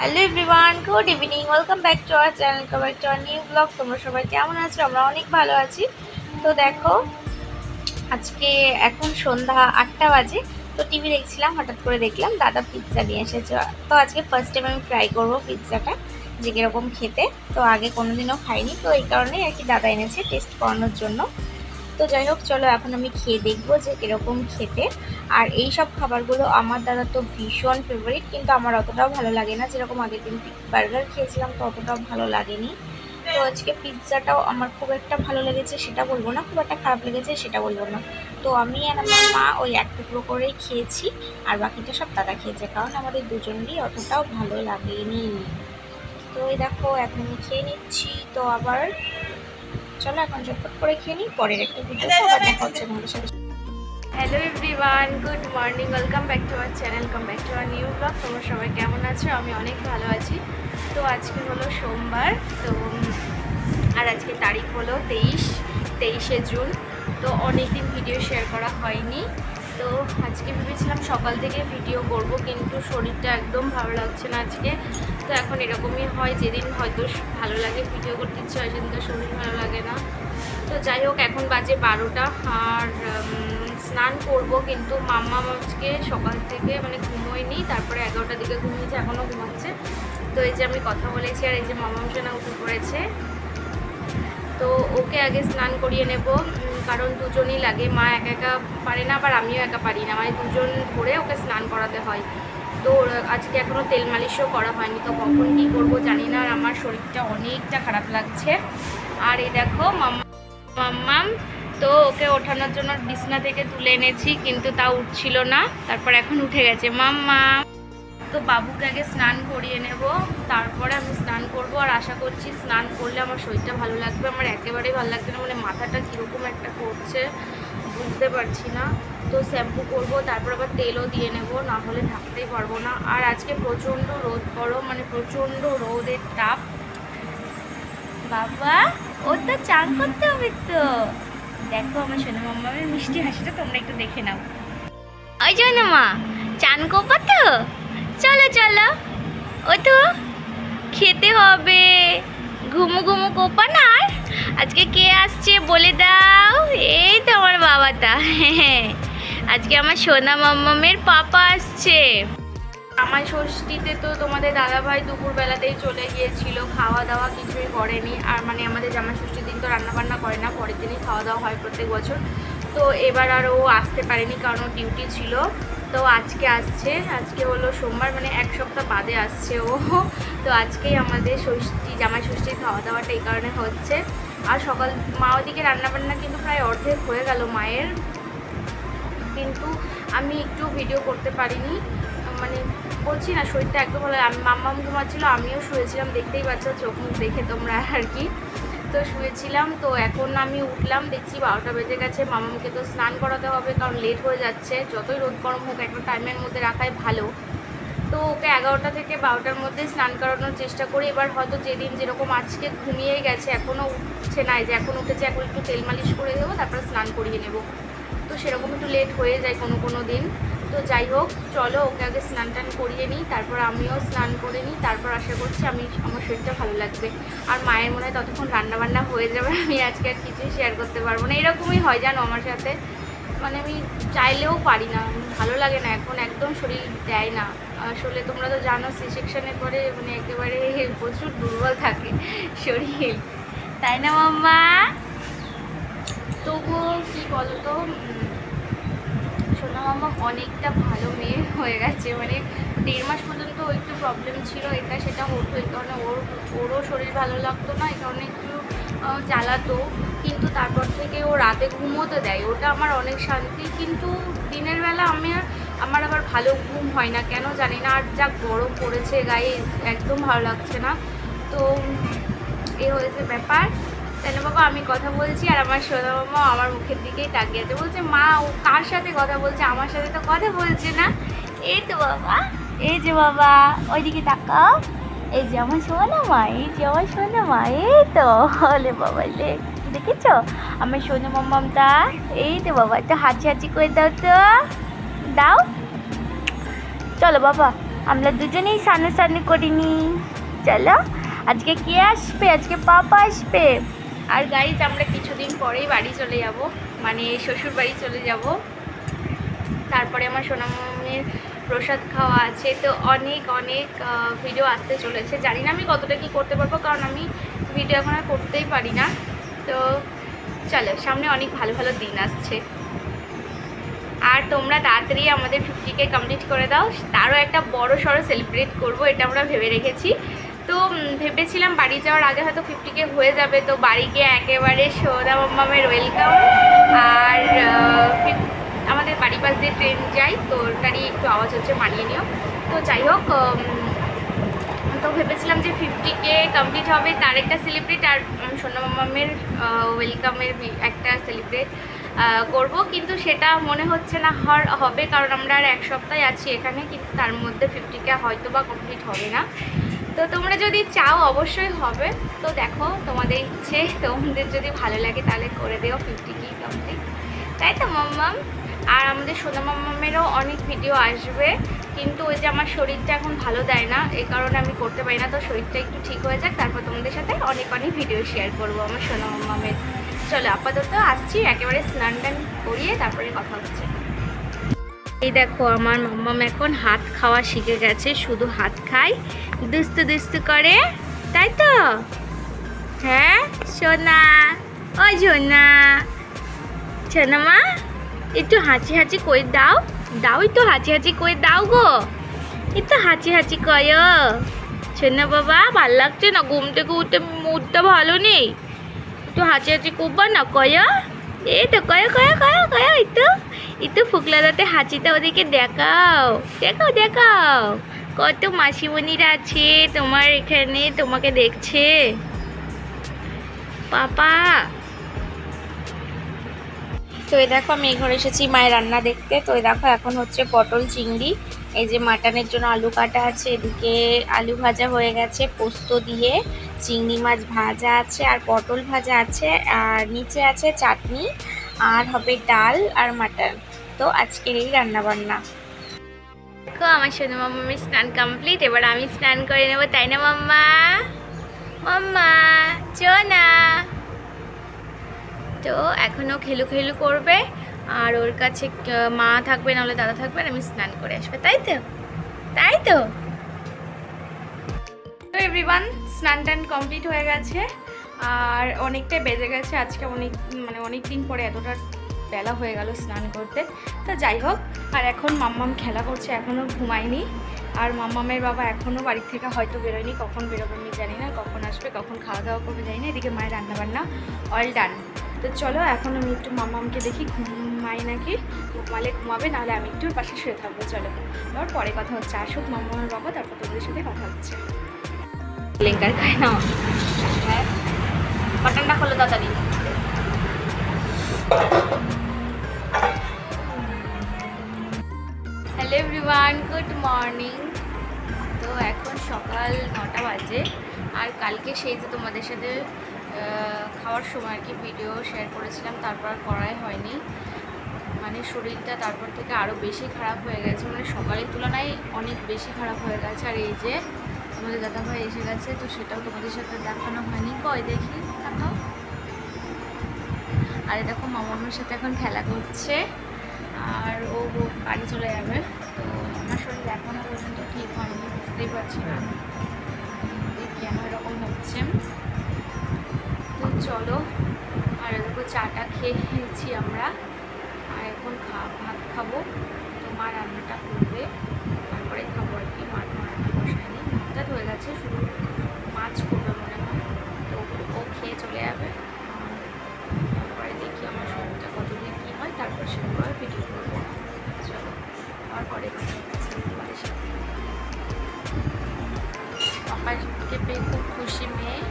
Hello everyone, good evening. Welcome back to our channel, welcome back to our new blog. তোমরা সবাই কেমন আছো? আমরা অনেক ভালো আছি। তো দেখো, আজকে এখন সন্ধ্যা 8টা বাজে। তো টিভি দেখছিলাম, হঠাৎ করে দেখলাম দাদা পিৎজা নিয়ে এসেছে। তো আজকে ফার্স্ট টাইম আমি ট্রাই করবো পিৎজাটা, যে কীরকম খেতে। তো আগে কোনোদিনও খাইনি, তো এই কারণেই আর কি দাদা এনেছে টেস্ট করানোর জন্য। তো যাই হোক, চলো এখন আমি খেয়ে দেখবো যে কীরকম খেতে। আর এই সব খাবারগুলো আমার দাদা তো ভীষণ ফেভারিট, কিন্তু আমার অতটাও ভালো লাগে না। যেরকম আগের দিন বার্গার খেয়েছিলাম, তো অতটাও ভালো লাগেনি। তো আজকে পিৎজাটাও আমার খুব একটা ভালো লেগেছে সেটা বলবো না, খুব একটা খারাপ লেগেছে সেটা বলবো না। তো আমি আর আমার মা ওই এক টুকরো করেই খেয়েছি, আর বাকিটা সব দাদা খেয়েছে, কারণ আমাদের দুজনেরই অতটাও ভালো লাগেনি। তো এই দেখো, এখন আমি খেয়ে নিচ্ছি। তো আবার চলো এখন ঝটপট করে খেয়ে নিই, পরের একটা ভিডিও আবার দেখা হচ্ছে তোমাদের সাথে। Hello everyone, good morning, welcome back to our channel, welcome back to our new blog. তোমরা সবাই কেমন আছো? আমি অনেক ভালো আছি। তো আজকে হলো সোমবার, তো আর আজকে তারিখ হলো 23শে জুন। তো অনেক দিন ভিডিও শেয়ার করা হয়নি। তো আজকে ভেবেছিলাম সকাল থেকে ভিডিও করব, কিন্তু শরীরটা একদম ভালো লাগছে না আজকে। তো এখন এরকমই হয়, যেদিন হয়তো ভালো লাগে ভিডিও করতে ইচ্ছে হয়, সেদিনটা শরীর ভালো লাগে না। তো যাই হোক, এখন বাজে 12টা, আর স্নান করব, কিন্তু মাম্মা আজকে সকাল থেকে মানে ঘুমোয়নি। তারপরে 11টার দিকে ঘুমিয়েছে, এখনও ঘুমাচ্ছে। তো এই যে আমি কথা বলেছি, আর এই যে মাম্মা সোনা উঠে পড়েছে। তো ওকে আগে স্নান করিয়ে নেব, কারণ দুজনই লাগে, মা একা একা পারে না, আবার আমিও একা পারি না, মানে দুজন ধরে ওকে স্নান করাতে হয়। তো আজকে এখনও তেল মালিশও করা হয়নি, তো কখন কী করবো জানি না। আর আমার শরীরটা অনেকটা খারাপ লাগছে। আর এই দেখো মাম্মাম, তো ওকে ওঠানোর জন্য বিছনা থেকে তুলে এনেছি, কিন্তু তাও উঠছিল না। তারপর এখন উঠে গেছে মাম্মা। তো বাবুকে আগে স্নান করিয়ে নেব, তারপরে আমি স্নান করব। আর আশা করছি স্নান করলে আমার শরীরটা ভালো লাগবে। আমার একেবারেই ভালো লাগছে না, মানে মাথাটা কীরকম একটা করছে, বুঝতে পারছি না। তো শ্যাম্পু করব, তারপর আবার তেলও দিয়ে নেব, না হলে থাকতেই পারবো না। আর আজকে প্রচণ্ড রোদ গরম, মানে প্রচণ্ড রোদের তাপ। বাবা, ও তো চান করতে হবে। তো দেখো আমার সোনা মাম্মামের মিষ্টি হাসিটা তোমরা একটু দেখে নাও। ওই জন্য মা চান করবো, তো চলো চলো, ও তো খেতে হবে। ঘুমু ঘুমু কোপান। আর আজকে কে আসছে বলে দাও? এই তো আমার বাবাটা। আজকে আমার সোনা মাম্মামের পাপা আসছে। আমার ষষ্ঠীতে তো তোমাদের দাদাভাই দুপুরবেলাতেই চলে গিয়েছিল, খাওয়া দাওয়া কিছুই করেনি। আর মানে আমাদের জামাই ষষ্ঠীর দিন তো রান্নাবান্না করে না, পরের দিনই খাওয়া দাওয়া হয় প্রত্যেক বছর। তো এবার আর ও আসতে পারেনি, কারণ ও ডিউটি ছিল। তো আজকে আসছে, আজকে হলো সোমবার, মানে এক সপ্তাহ বাদে আসছে ও। তো আজকেই আমাদের ষষ্ঠী, জামাই ষষ্ঠীর খাওয়া দাওয়াটা এই কারণে হচ্ছে। আর সকাল মা ওদিকে রান্নাবান্না কিন্তু প্রায় অর্ধেক হয়ে গেল মায়ের, কিন্তু আমি একটু ভিডিও করতে পারিনি। মানে বলছি না, শরীরটা একদম ভালো। আমি মাম্মাম ঘুমাচ্ছিলো, আমিও শুয়েছিলাম, দেখতেই পাচ্ছ চোখ মুখ দেখে তোমরা আর কি। তো শুয়েছিলাম। তো এখন আমি উঠলাম, দেখছি 12টা বেজে গেছে। মাম্মামকে তো স্নান করাতে হবে, কারণ লেট হয়ে যাচ্ছে। যতই রোদ গরম হোক, একটা টাইমের মধ্যে রাখাই ভালো। তো ওকে 11টা থেকে 12টার মধ্যে স্নান করানোর চেষ্টা করি। এবার হয়তো যেদিন যেরকম আজকে ঘুমিয়েই গেছে, এখনও উঠছে না, যে এখন উঠেছে, এখন একটু তেল মালিশ করে দেবো, তারপর স্নান করিয়ে নেব। তো সেরকম একটু লেট হয়ে যায় কোনো দিন। তো যাই হোক, চলো ওকে আগে স্নান টান করিয়ে নিই, তারপর আমিও স্নান করে নিই। তারপর আশা করছি আমার শরীরটা ভালো লাগবে। আর মায়ের মনে হয় ততক্ষণ রান্নাবান্না হয়ে যাবে, আমি আজকে আর কিছুই শেয়ার করতে পারবো না। এরকমই হয় জানো আমার সাথে, মানে আমি চাইলেও পারি না, ভালো লাগে না, এখন একদম শরীর দেয় না। আসলে তোমরা তো জানো, সি সেকশনের পরে মানে একেবারে প্রচুর দুর্বল থাকে শরীর, তাই না মাম্মা? তবুও কী বলো তো, সোনা মাম্মা অনেকটা ভালো মেয়ে হয়ে গেছে। মানে 1.5 মাস পর্যন্ত একটু প্রবলেম ছিল, এটা সেটা হতো, এই কারণে ওরও শরীর ভালো লাগতো না, এই কারণে একটু জ্বালাতো। কিন্তু তারপর থেকে ও রাতে ঘুমোতে দেয়, ওটা আমার অনেক শান্তি। কিন্তু দিনের বেলা আমার আবার ভালো ঘুম হয় না, কেন জানি না। আর যা গরম পড়েছে গায়ে, একদম ভালো লাগছে না। তো এ হয়েছে ব্যাপার। তাই না বাবা? আমি কথা বলছি, আর আমার সোনা মামা আমার মুখের দিকেই তাকিয়ে আছে, বলছে মা ও কার সাথে কথা বলছে, আমার সাথে তো কথা বলছে না। এই তো বাবা, এই যে বাবা, ওইদিকে তাকাও, এই যে আমার সোনা মা, এই যে আমার সোনা মা, এই তো হলে বাবা, দেখেছো আমার সোনা মাম্মামটা? এই তো বাবা, একটু হাঁচি হাঁচি করে দাও তো, দাও। চলো বাবা, আমরা দুজনেই সামনাসামনি করিনি। চলো আজকে কে আসবে, আজকে পাপা আসবে। আর গাইজ আমরা কিছুদিন পরেই বাড়ি চলে যাব, মানে শ্বশুর বাড়ি চলে যাব। তারপরে আমার সোনামণির প্রসাদ খাওয়া আছে, তো অনেক অনেক ভিডিও আসতে চলেছে। জানি না আমি কতটা কি করতে পারবো, কারণ আমি ভিডিও এখন আর করতেই পারি না। তো চলো, সামনে অনেক ভালো ভালো দিন আসছে। আর তোমরা তাড়াতাড়ি আমাদের 50K কমপ্লিট করে দাও, তারও একটা বড় সড়ো সেলিব্রেট করব, এটা আমরা ভেবে রেখেছি। তো ভেবেছিলাম বাড়ি যাওয়ার আগে হয়তো 50K হয়ে যাবে, তো বাড়ি গিয়ে একেবারে সোদা মাম্মামের ওয়েলকাম। আর আমাদের বাড়ি পাশ দিয়ে ট্রেন যাই, তো ওটারই একটু আওয়াজ হচ্ছে, মানিয়ে নিও। তো যাই হোক, তো ভেবেছিলাম যে 50K কমপ্লিট হবে তার একটা সেলিব্রেট, আর সোনা মাম্মামের ওয়েলকামের একটা সেলিব্রেট করব, কিন্তু সেটা মনে হচ্ছে না হবে, কারণ আমরা আর এক সপ্তাহ আছি এখানে, কিন্তু তার মধ্যে 50K হয়তো বা কমপ্লিট হবে না। তো তোমরা যদি চাও অবশ্যই হবে। তো দেখো তোমাদের ইচ্ছে, তোমাদের যদি ভালো লাগে তাহলে করে দিও 50K কমপ্লিট, তাই তো মাম্মাম? আর আমাদের সোনা মাম্মামেরও অনেক ভিডিও আসবে, কিন্তু ওই যে আমার শরীরটা এখন ভালো দেয় না, এই কারণে আমি করতে পারি না। তো শরীরটা একটু ঠিক হয়ে যাক, তারপর তোমাদের সাথে অনেক অনেক ভিডিও শেয়ার করবো আমার সোনা মাম্মামের। চলো আপাতত আসছি, একেবারে স্নান টান করিয়ে তারপরে কথা হচ্ছে। এই দেখো আমার মাম্মাম এখন হাত খাওয়া শিখে গেছে, শুধু হাত খায়, দুস্তু দুস্তু করে, তাই তো? হ্যাঁ সোনা, ও সোনা, সোনা মা একটু হাঁচি হাঁচি করে দাও, দাও একটু হাঁচি হাঁচি করে দাও গো, একটু হাঁচি হাঁচি কয়। সোনা বাবা, ভাল লাগছে না? ঘুম থেকে উঠতে মুডটা ভালো নেই, একটু হাঁচি হাঁচি করবা না? কয় এই তো, কয় কয় কয় কয়, একটু একটু ফুকলা দাঁতে হাঁচিটা ওদেরকে দেখাও, দেখাও দেখাও। কত মাসিমণিরা আছে তোমার এখানে, তোমাকে দেখছে পাপা। তো এই দেখো আমি এই ঘরে এসেছি মায়ের রান্না দেখতে। তো এই দেখো এখন হচ্ছে পটল চিংড়ি, এই যে মাটনের জন্য আলু কাটা আছে, এদিকে আলু ভাজা হয়ে গেছে পোস্ত দিয়ে, চিংড়ি মাছ ভাজা আছে, আর পটল ভাজা আছে, আর নিচে আছে চাটনি, আর হবে ডাল আর মাটন। তো আজকের এই রান্না বান্না। দেখো আমার সোনা মাম্মামের স্নান কমপ্লিট, এবার আমি স্নান করে নেবো, তাই না মাম্মা? মাম্মা চো না। তো এখনও খেলু খেলু করবে, আর ওর কাছে মা থাকবে, নাহলে দাদা থাকবে, আর আমি স্নান করে আসবে, তাই তো? তাই তো? তো এভরিওয়ান, স্নান টান কমপ্লিট হয়ে গেছে, আর অনেকটাই বেজে গেছে আজকে, অনেক দিন পরে এতটা বেলা হয়ে গেল স্নান করতে। তো যাই হোক, আর এখন মাম্মাম খেলা করছে, এখনও ঘুমায়নি, আর মাম্মামের বাবা এখনও বাড়ি থেকে হয়তো বেরোয়নি, কখন বেরোবে আমি জানি না, কখন আসবে, কখন খাওয়া দাওয়া করবে জানি না। এদিকে মায়ের রান্নাবান্না অল ডান। তো চলো এখন আমি একটু মাম্মামকে দেখি ঘুমাই নাকি, ঘুমালে ঘুমাবে, নাহলে আমি একটু পাশে শুয়ে থাকবো। চলো আবার পরে কথা হচ্ছে, আসুক মাম্মামের বাবা, তারপর তোমাদের সাথে কথা হচ্ছে। লেঙ্কার খায় না, হ্যাঁ বাটনটা খোলো তাড়াতাড়ি। Hello everyone, good morning. তো এখন সকাল 9টা বাজে, আর কালকে সেই যে তোমাদের সাথে খাওয়ার সময় আর কি ভিডিও শেয়ার করেছিলাম, তারপর আর করাই হয়নি, মানে শরীরটা তারপর থেকে আরও বেশি খারাপ হয়ে গেছে, মানে সকালের তুলনায় অনেক বেশি খারাপ হয়ে গেছে। আর এই যে আমাদের দাদাভাই এসে গেছে, তো সেটাও তোমাদের সাথে দেখানো হয়নি, কই দেখি দেখাও। আর দেখো মামার সাথে এখন খেলা করছে, আর ও বাড়ি চলে যাবে। তো আমার শরীর এখনও পর্যন্ত ঠিক হয়নি, বুঝতেই পারছি না কেন এরকম হচ্ছে। তো চলো, আর দেখো চাটা খেয়েছি আমরা, আর এখন ভাত খাবো। তো মা রান্নাটা করবে, তারপরে খাবো আর কি। মা রান্না বসায়নি, ভাতটা হয়ে গেছে, শুধু মাছ করবে মনে হয়। তো ও খেয়ে চলে যাবে, তারপরে দেখি আমার শরীরটা কতদিন কী হয়, তারপর সেগুলো ভিডিও করবো। চলো আর পরে কথা হচ্ছে তোমাদের সাথে। পাপাকে পেয়ে খুব খুশি মেয়ে।